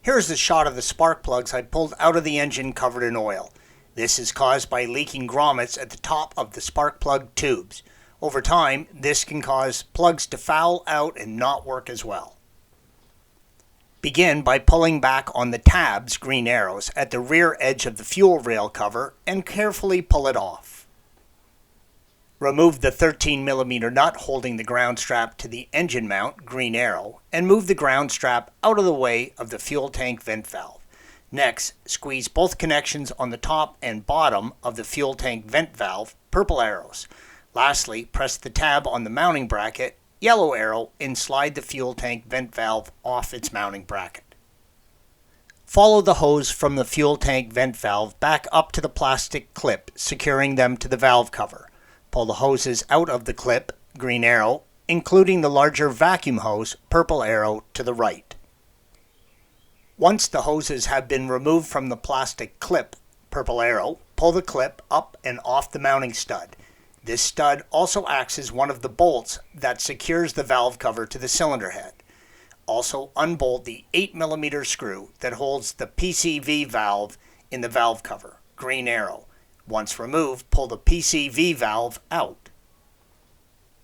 Here's a shot of the spark plugs I pulled out of the engine covered in oil. This is caused by leaking grommets at the top of the spark plug tubes. Over time, this can cause plugs to foul out and not work as well. Begin by pulling back on the tabs, green arrows, at the rear edge of the fuel rail cover and carefully pull it off. Remove the 13mm nut holding the ground strap to the engine mount, green arrow, and move the ground strap out of the way of the fuel tank vent valve. Next, squeeze both connections on the top and bottom of the fuel tank vent valve, purple arrows. Lastly, press the tab on the mounting bracket, yellow arrow, and slide the fuel tank vent valve off its mounting bracket. Follow the hose from the fuel tank vent valve back up to the plastic clip, securing them to the valve cover. Pull the hoses out of the clip, green arrow, including the larger vacuum hose, purple arrow, to the right. Once the hoses have been removed from the plastic clip, purple arrow, pull the clip up and off the mounting stud. This stud also acts as one of the bolts that secures the valve cover to the cylinder head. Also unbolt the 8mm screw that holds the PCV valve in the valve cover, green arrow. Once removed, pull the PCV valve out.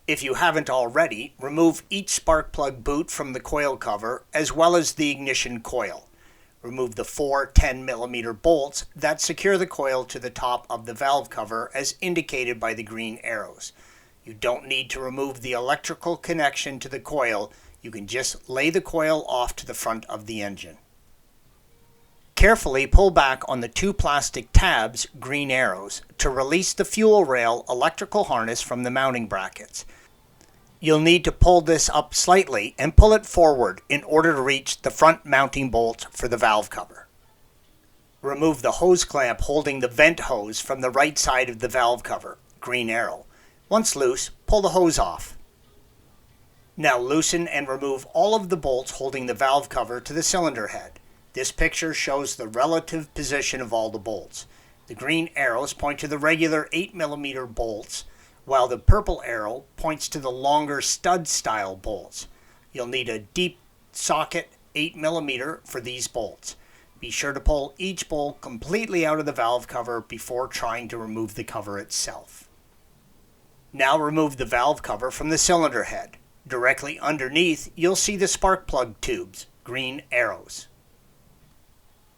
If you haven't already, remove each spark plug boot from the coil cover as well as the ignition coil. Remove the 4 10mm bolts that secure the coil to the top of the valve cover as indicated by the green arrows. You don't need to remove the electrical connection to the coil. You can just lay the coil off to the front of the engine. Carefully pull back on the 2 plastic tabs, green arrows, to release the fuel rail electrical harness from the mounting brackets. You'll need to pull this up slightly and pull it forward in order to reach the front mounting bolt for the valve cover. Remove the hose clamp holding the vent hose from the right side of the valve cover, green arrow. Once loose, pull the hose off. Now loosen and remove all of the bolts holding the valve cover to the cylinder head. This picture shows the relative position of all the bolts. The green arrows point to the regular 8mm bolts, while the purple arrow points to the longer stud-style bolts. You'll need a deep socket 8mm for these bolts. Be sure to pull each bolt completely out of the valve cover before trying to remove the cover itself. Now remove the valve cover from the cylinder head. Directly underneath, you'll see the spark plug tubes, green arrows.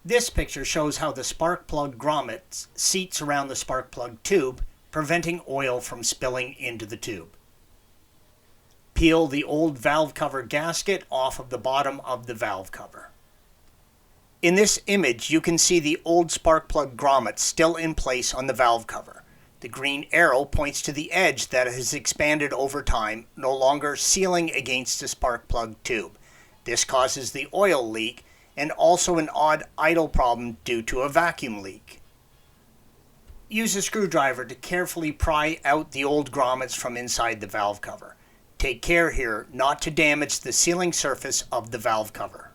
This picture shows how the spark plug grommet seats around the spark plug tube, preventing oil from spilling into the tube. Peel the old valve cover gasket off of the bottom of the valve cover. In this image, you can see the old spark plug grommet still in place on the valve cover. The green arrow points to the edge that has expanded over time, no longer sealing against the spark plug tube. This causes the oil leak and also an odd idle problem due to a vacuum leak. Use a screwdriver to carefully pry out the old grommets from inside the valve cover. Take care here not to damage the sealing surface of the valve cover.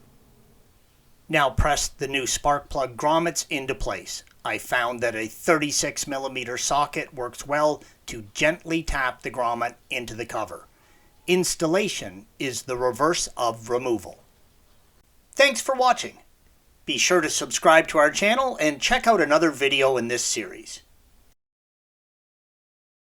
Now press the new spark plug grommets into place. I found that a 36mm socket works well to gently tap the grommet into the cover. Installation is the reverse of removal. Thanks for watching. Be sure to subscribe to our channel and check out another video in this series.